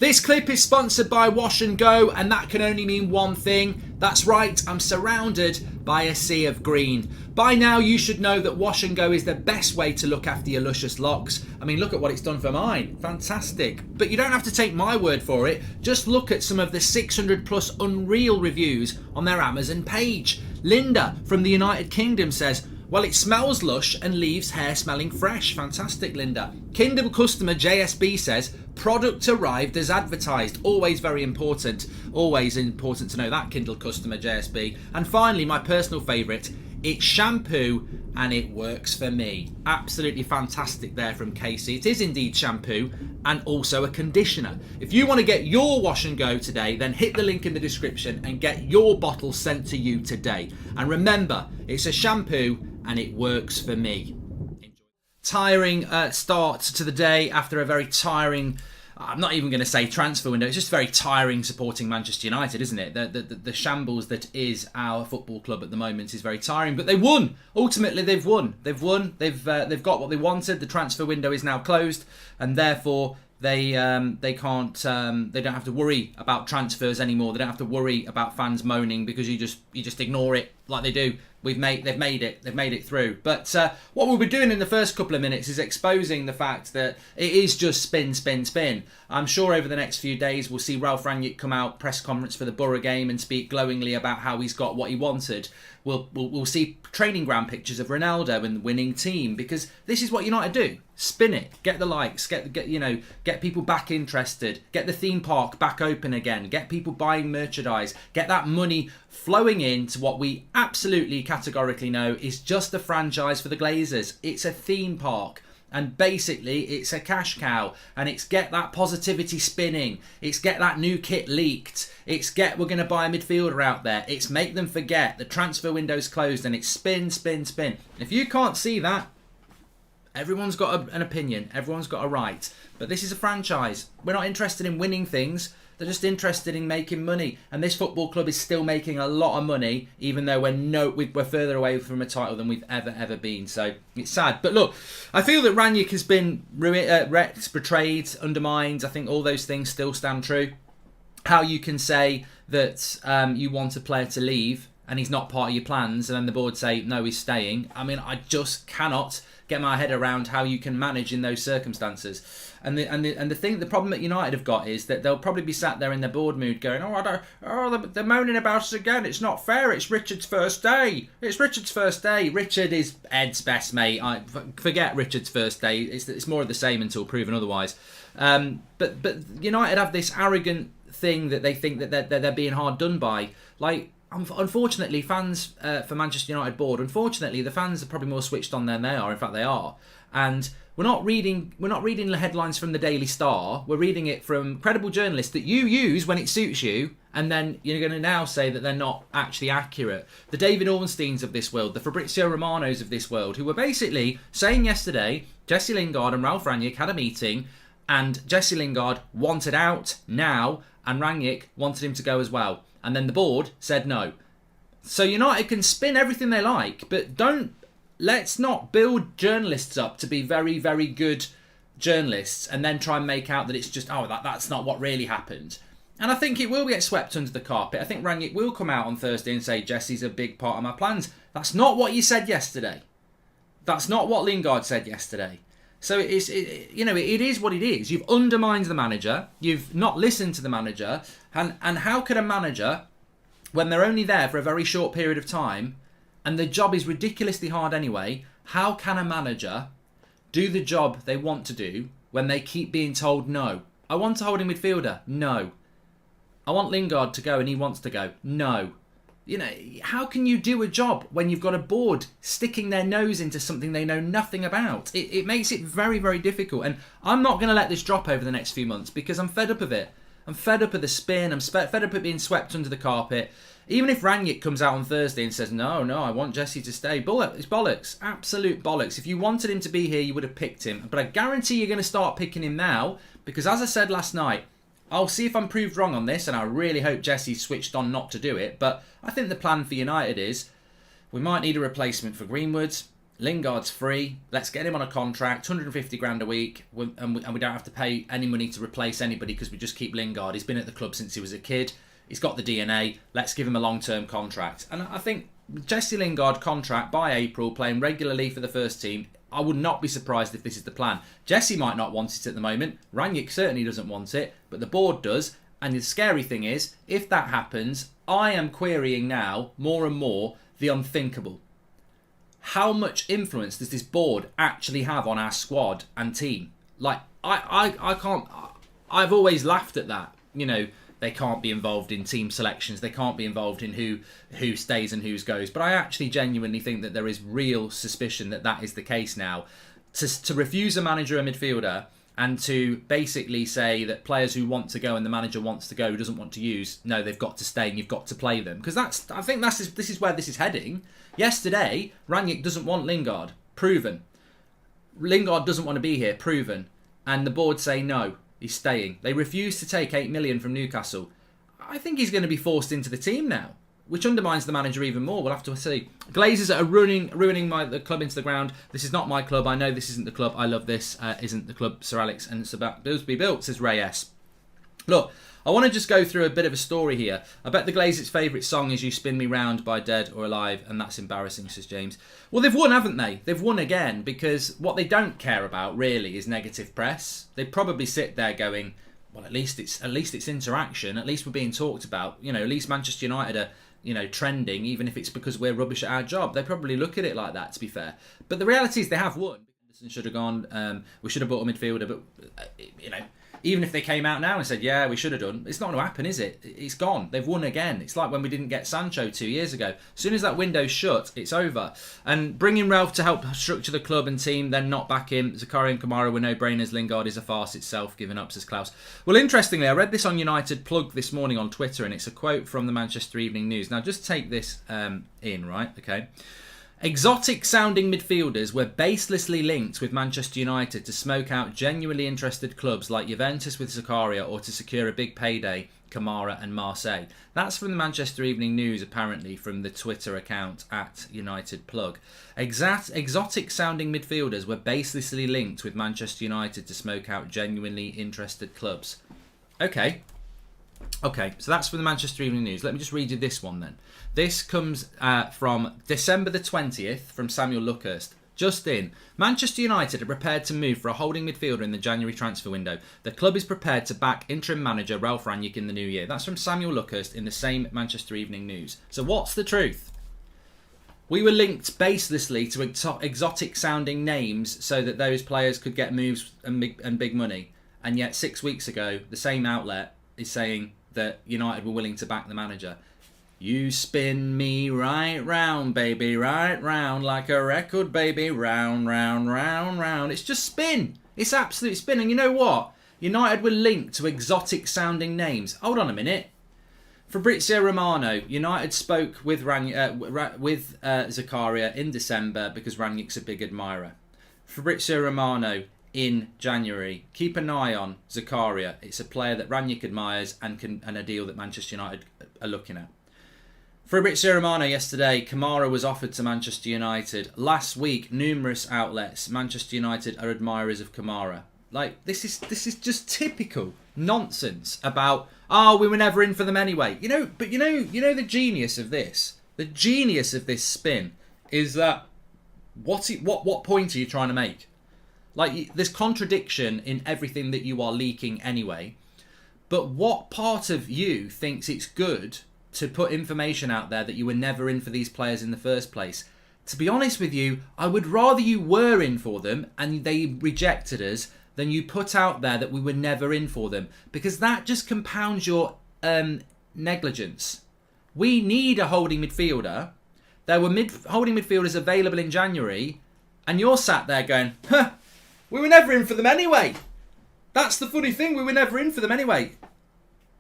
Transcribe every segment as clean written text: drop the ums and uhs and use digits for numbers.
This clip is sponsored by Wash and Go, and that can only mean one thing. That's right, I'm surrounded by a sea of green. By now you should know that Wash and Go is the best way to look after your luscious locks. I mean, look at what it's done for mine. Fantastic. But you don't have to take my word for it. Just look at some of the 600 plus unreal reviews on their Amazon page. Linda from the United Kingdom says, well, it smells lush and leaves hair smelling fresh. Fantastic, Linda. Kindle customer JSB says, product arrived as advertised. Always very important. Always important to know that, Kindle customer JSB. And finally, my personal favourite, it's shampoo and it works for me. Absolutely fantastic there from Casey. It is indeed shampoo and also a conditioner. If you want to get your Wash and Go today, then hit the link in the description and get your bottle sent to you today. And remember, it's a shampoo and it works for me. Tiring start to the day after a very tiring, I'm not even going to say transfer window, it's just very tiring supporting Manchester United, isn't it? The shambles that is our football club at the moment is very tiring, but they won. Ultimately, they've won. They've got what they wanted. The transfer window is now closed, and therefore they don't have to worry about transfers anymore. They don't have to worry about fans moaning because you just ignore it like they do. They've made it through. But what we'll be doing in the first couple of minutes is exposing the fact that it is just spin, spin, spin. I'm sure over the next few days we'll see Ralph Rangnick come out, press conference for the Borough game, and speak glowingly about how he's got what he wanted. We'll see training ground pictures of Ronaldo and the winning team, because this is what United do. Spin it, get the likes, get people back interested, get the theme park back open again, get people buying merchandise, get that money flowing into what we absolutely categorically know is just a franchise for the Glazers. It's a theme park. And basically, it's a cash cow, and it's get that positivity spinning. It's get that new kit leaked. It's we're going to buy a midfielder out there. It's make them forget the transfer window's closed, and it's spin, spin, spin. If you can't see that, everyone's got an opinion. Everyone's got a right. But this is a franchise. We're not interested in winning things. They're just interested in making money. And this football club is still making a lot of money, even though we're further away from a title than we've ever been. So it's sad. But look, I feel that Rangnick has been wrecked, betrayed, undermined. I think all those things still stand true. How you can say that you want a player to leave and he's not part of your plans, and then the board say, no, he's staying. I mean, I just cannot get my head around how you can manage in those circumstances. And the problem that United have got is that they'll probably be sat there in their board mood going, they're moaning about us again. It's not fair. It's Richard's first day. Richard is Ed's best mate. Forget Richard's first day. It's more of the same until proven otherwise. But United have this arrogant thing that they think that they're being hard done by. Like, unfortunately, fans for Manchester United board, unfortunately, the fans are probably more switched on than they are. In fact, they are. And we're not reading the headlines from the Daily Star. We're reading it from credible journalists that you use when it suits you, and then you're going to now say that they're not actually accurate. The David Ornsteins of this world, the Fabrizio Romanos of this world, who were basically saying yesterday, Jesse Lingard and Ralph Rangnick had a meeting, and Jesse Lingard wanted out now, and Rangnick wanted him to go as well. And then the board said no. So United can spin everything they like, but let's not build journalists up to be very, very good journalists and then try and make out that it's just, that's not what really happened. And I think it will get swept under the carpet. I think Rangnick will come out on Thursday and say, Jesse's a big part of my plans. That's not what you said yesterday. That's not what Lingard said yesterday. So it is what it is. You've undermined the manager. You've not listened to the manager. And how could a manager, when they're only there for a very short period of time, and the job is ridiculously hard anyway, how can a manager do the job they want to do when they keep being told no? I want a holding midfielder. No. I want Lingard to go and he wants to go. No. How can you do a job when you've got a board sticking their nose into something they know nothing about? It makes it very, very difficult. And I'm not going to let this drop over the next few months because I'm fed up of it. I'm fed up of the spin. I'm fed up of being swept under the carpet. Even if Rangnick comes out on Thursday and says, no, I want Jesse to stay. It's bollocks. Absolute bollocks. If you wanted him to be here, you would have picked him. But I guarantee you're going to start picking him now because, as I said last night, I'll see if I'm proved wrong on this, and I really hope Jesse's switched on not to do it. But I think the plan for United is we might need a replacement for Greenwood. Lingard's free. Let's get him on a contract, 150 grand a week, and we don't have to pay any money to replace anybody because we just keep Lingard. He's been at the club since he was a kid. He's got the DNA. Let's give him a long-term contract. And I think Jesse Lingard contract by April, playing regularly for the first team. I would not be surprised if this is the plan. Jesse might not want it at the moment. Rangnick certainly doesn't want it, but the board does. And the scary thing is, if that happens, I am querying now more and more the unthinkable. How much influence does this board actually have on our squad and team? Like, I can't... I've always laughed at that. You know, they can't be involved in team selections. They can't be involved in who stays and who goes. But I actually genuinely think that there is real suspicion that that is the case now. To refuse a manager a midfielder and to basically say that players who want to go and the manager wants to go, who doesn't want to use, no, they've got to stay and you've got to play them. Because I think this is where this is heading. Yesterday, Rangnick doesn't want Lingard. Proven. Lingard doesn't want to be here. Proven. And the board say no, he's staying. They refuse to take 8 million from Newcastle. I think he's going to be forced into the team now, which undermines the manager even more. We'll have to see. Glazers are ruining the club into the ground. This is not my club. I know this isn't the club. I love this. Isn't the club, Sir Alex, and it's about bills to be built, says Ray S. Look, I want to just go through a bit of a story here. I bet the Glazers' favourite song is You Spin Me Round by Dead or Alive, and that's embarrassing, says James. Well, they've won, haven't they? They've won again, because what they don't care about, really, is negative press. They probably sit there going, well, at least it's interaction. At least we're being talked about. You know, at least Manchester United are, you know, trending, even if it's because we're rubbish at our job. They probably look at it like that, to be fair. But the reality is they have won. Should have gone. We should have bought a midfielder, but you know, even if they came out now and said, yeah, we should have done, it's not going to happen, is it? It's gone. They've won again. It's like when we didn't get Sancho 2 years ago. As soon as that window's shut, it's over. And bringing Ralph to help structure the club and team, then not back in. Zakaria and Kamara were no-brainers. Lingard is a farce itself, given up, says Klaus. Well, interestingly, I read this on United Plug this morning on Twitter, and it's a quote from the Manchester Evening News. Now, just take this in, right? Okay. Exotic-sounding midfielders were baselessly linked with Manchester United to smoke out genuinely interested clubs like Juventus with Zakaria or to secure a big payday, Kamara and Marseille. That's from the Manchester Evening News, apparently, from the Twitter account at United Plug. Exotic-sounding midfielders were baselessly linked with Manchester United to smoke out genuinely interested clubs. Okay, so that's from the Manchester Evening News. Let me just read you this one then. This comes from December the 20th from Samuel Luckhurst. Just in, Manchester United are prepared to move for a holding midfielder in the January transfer window. The club is prepared to back interim manager Ralph Rangnick in the new year. That's from Samuel Luckhurst in the same Manchester Evening News. So what's the truth? We were linked baselessly to exotic-sounding names so that those players could get moves and big money. And yet 6 weeks ago, the same outlet is saying that United were willing to back the manager. You spin me right round, baby, right round, like a record, baby, round, round, round, round. It's just spin. It's absolute spin. And you know what? United were linked to exotic-sounding names. Hold on a minute. Fabrizio Romano, United spoke with Zakaria in December because Rangnick's a big admirer. Fabrizio Romano in January. Keep an eye on Zakaria. It's a player that Rangnick admires and a deal that Manchester United are looking at. Fabrizio Romano yesterday, Kamara was offered to Manchester United. Last week, numerous outlets, Manchester United are admirers of Kamara. Like, this is just typical nonsense about, we were never in for them anyway. You know the genius of this? The genius of this spin is that what point are you trying to make? Like, there's contradiction in everything that you are leaking anyway. But what part of you thinks it's good to put information out there that you were never in for these players in the first place? To be honest with you, I would rather you were in for them and they rejected us than you put out there that we were never in for them, because that just compounds your negligence. We need a holding midfielder. There were holding midfielders available in January, and you're sat there going, we were never in for them anyway. That's the funny thing, we were never in for them anyway.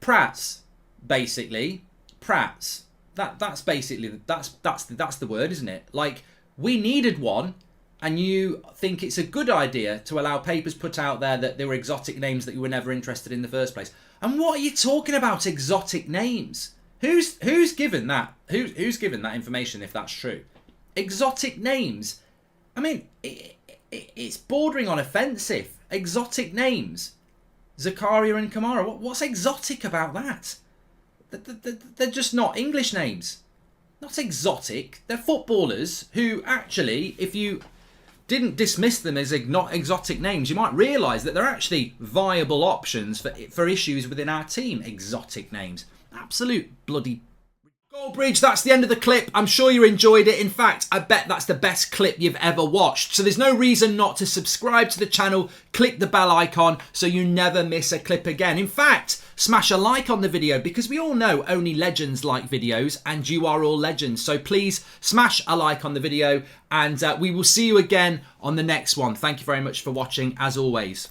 Prats, basically. Prats. That's basically that's the word, isn't it? Like, we needed one, and you think it's a good idea to allow papers put out there that there were exotic names that you were never interested in the first place. And what are you talking about, exotic names? Who's given that? Who's given that information if that's true? Exotic names. I mean, it's bordering on offensive. Exotic names. Zakaria and Kamara. What's exotic about that? They're just not English names. Not exotic. They're footballers who actually, if you didn't dismiss them as not exotic names, you might realise that they're actually viable options for issues within our team. Exotic names. Absolute bloody... Goldbridge, that's the end of the clip. I'm sure you enjoyed it. In fact, I bet that's the best clip you've ever watched. So there's no reason not to subscribe to the channel. Click the bell icon so you never miss a clip again. In fact, smash a like on the video because we all know only legends like videos and you are all legends. So please smash a like on the video and we will see you again on the next one. Thank you very much for watching as always.